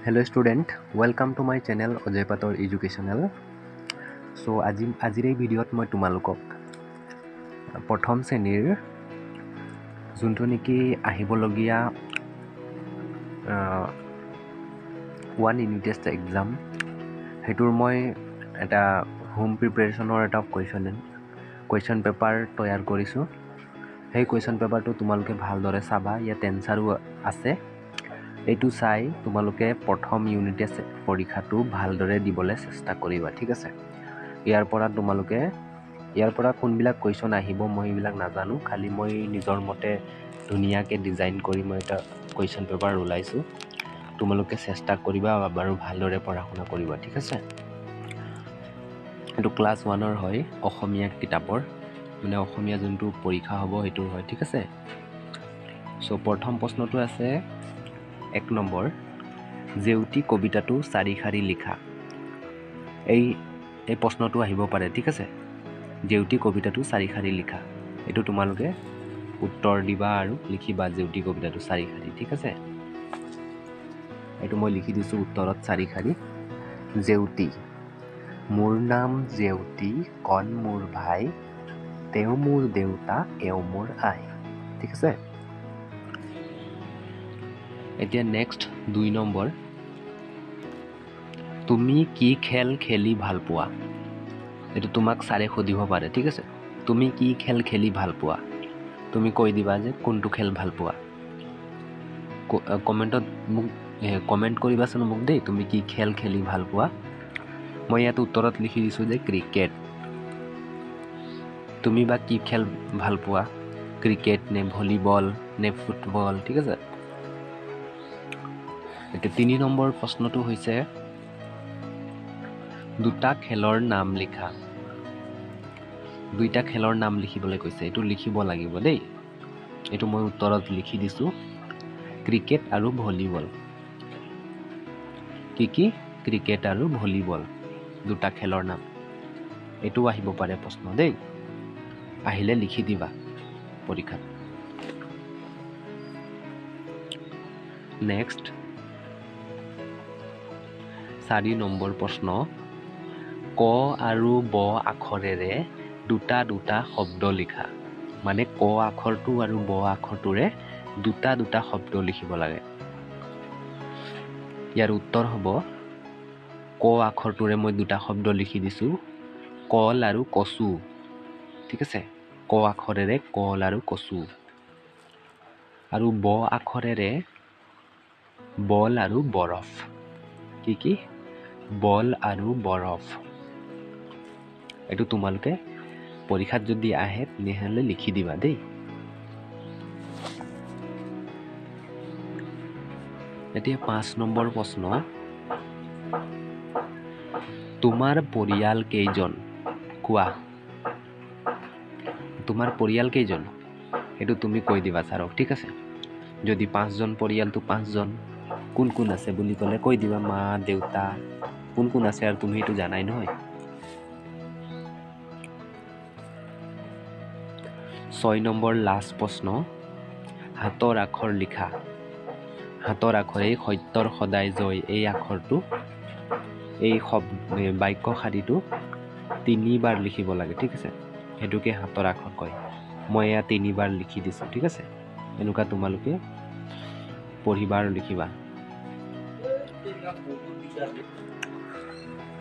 Hello student, welcome to my channel Ajay Pator Educational. So আজিৰ এই ভিডিঅ'ত মই তোমালোকক প্ৰথম শ্ৰেণীৰ যোনটো নেকি আহিবলগীয়া 1 ইউনিট টেষ্ট এক্সাম হেতুৰ মই এটা হোম প্ৰিপাৰেচনৰ এটা কুৱেশ্যন পেপাৰ তৈয়াৰ কৰিছোঁ। সেই কুৱেশ্যন পেপাৰটো তোমালোকে ভালদৰে চাবা, ইয়াত এনসাৰো আছে। এইটো চাই তোমালোকে প্ৰথম ইউনিট টেষ্ট পৰীক্ষাটো ভালদৰে দিবলৈ চেষ্টা কৰিবা, ঠিক আছে। ইয়াৰ পৰা কোনবিলাক কুৱেশ্যন আহিব মই এইবিলাক নাজানো, খালি মই নিজৰ মতে ধুনীয়াকৈ ডিজাইন কৰি মই এটা কুৱেশ্যন পেপাৰ ওলাইছোঁ। তোমালোকে চেষ্টা কৰিবা আৰু ভালদৰে পঢ়া শুনা কৰিবা, ঠিক আছে। এইটো ক্লাছ 1ৰ হয়, অসমীয়া কিতাপৰ মানে অসমীয়া যোনটো পৰীক্ষা হ'ব সেইটোৰ হয়, ঠিক আছে। চ' প্ৰথম প্ৰশ্নটো আছে 1 নম্বৰ, জেউতি কবিতাটো 4 শাৰী লিখা। এই প্ৰশ্নটো আহিব পাৰে, ঠিক আছে। জেউতি কবিতাটো 4 শাৰী লিখা, এইটো তোমালোকে উত্তৰ দিবা আৰু লিখিবা জেউতি কবিতাটো 4 শাৰী, ঠিক আছে। এইটো মই লিখি দিছোঁ উত্তৰত 4 শাৰী। জেউতি, মোৰ নাম জেউতি, কণ মোৰ ভাই, তেওঁ মোৰ দেউতা, এওঁ মোৰ আই, ঠিক আছে। এতিয়া নেক্সট 2 নম্বৰ, তুমি কি খেল খেলি ভাল পোৱা। এইটো তোমাক ছাৰে সুধিব পাৰে, ঠিক আছে। তুমি কি খেল খেলি ভাল পোৱা, তুমি কৈ দিবা যে কোনটো খেল ভাল পোৱা। কমেণ্টত মোক কমেণ্ট কৰিবাচোন মোক দেই, তুমি কি খেল খেলি ভাল পোৱা। মই ইয়াত উত্তৰত লিখি দিছোঁ যে ক্ৰিকেট। তুমি বা কি খেল ভাল পোৱা, ক্ৰিকেট নে ভলীবল নে ফুটবল, ঠিক আছে। এতিয়া 3 নম্বৰ প্ৰশ্নটো হৈছে দুটা খেলৰ নাম লিখা। দুইটা খেলৰ নাম লিখিবলৈ কৈছে, এইটো লিখিব লাগিব দেই। এইটো মই উত্তৰত লিখি দিছোঁ ক্ৰিকেট আৰু ভলীবল। কি ক্ৰিকেট আৰু ভলীবল, দুটা খেলৰ নাম। এইটো আহিব পাৰে প্ৰশ্ন দেই, আহিলে লিখি দিবা পৰীক্ষাত। নেক্সট 4 নম্বৰ প্ৰশ্ন, ক আৰু ব আখৰেৰে দুটা শব্দ লিখা। মানে ক আখৰটো আৰু ব আখৰটোৰে দুটা শব্দ লিখিব লাগে। ইয়াৰ উত্তৰ হ'ব, ক আখৰটোৰে মই 2টা শব্দ লিখি দিছোঁ, কল আৰু কচু, ঠিক আছে। ক আখৰেৰে কল আৰু কচু। আৰু ব আখৰেৰে বল আৰু বৰফ। কি বল আৰু বৰফ। এইটো তোমালোকে পৰীক্ষাত যদি আহে তেনেহ'লে লিখি দিবা দেই। এতিয়া 5 নম্বৰ প্ৰশ্ন, তোমাৰ পৰিয়াল কেইজন কোৱা। তোমাৰ পৰিয়াল কেইজন, এইটো তুমি কৈ দিবা ছাৰক, ঠিক আছে। যদি 5জন পৰিয়ালটো 5জন, কোন আছে বুলি ক'লে কৈ দিবা মা দেউতা, কোন আছে আৰু তুমি এইটো জানাই নহয়। 6 নম্বৰ লাষ্ট প্ৰশ্ন, হাতৰ আখৰ লিখা। হাতৰ আখৰ, এই সত্যৰ সদায় জয়, এই আখৰটো এই বাক্য শাৰীটো 3 বাৰ লিখিব লাগে, ঠিক আছে। সেইটোকে হাতৰ আখৰ কয়। মই এয়া 3 বাৰ লিখি দিছোঁ, ঠিক আছে। এনেকুৱা তোমালোকে পঢ়িবা আৰু লিখিবা।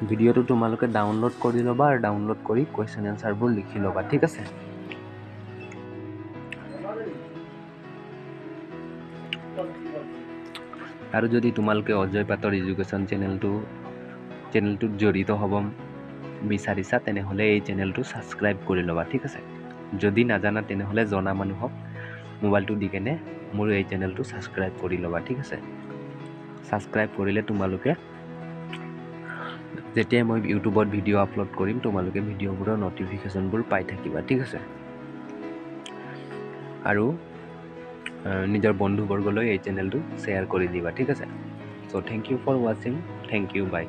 ভিডিঅ'টো তোমালোকে ডাউনলোড কৰি ল'বা আৰু ডাউনলোড কৰি কুৱেশ্যন এনচাৰবোৰ লিখি ল'বা, ঠিক আছে। আৰু যদি তোমালোকে অজয় পাতৰ এডুকেশ্যন চেনেলটোত জড়িত হ'ব বিচাৰিছা তেনেহ'লে এই চেনেলটো ছাবস্ক্ৰাইব কৰি ল'বা, ঠিক আছে। যদি নাজানা তেনেহ'লে জনা মানুহক মোবাইলটো দি কেনে মোৰ এই চেনেলটো ছাবস্ক্ৰাইব কৰি ল'বা, ঠিক আছে। ছাবস্ক্ৰাইব কৰিলে তোমালোকে যেতিয়াই মই ইউটিউবত ভিডিঅ' আপলোড কৰিম তোমালোকে ভিডিঅ'বোৰৰ নটিফিকেশ্যনবোৰ পাই থাকিবা, ঠিক আছে। আৰু নিজৰ বন্ধুবৰ্গলৈ এই চেনেলটো শ্বেয়াৰ কৰি দিবা, ঠিক আছে। চ' থেংক ইউ ফৰ ৱাচিং, থেংক ইউ, বাই।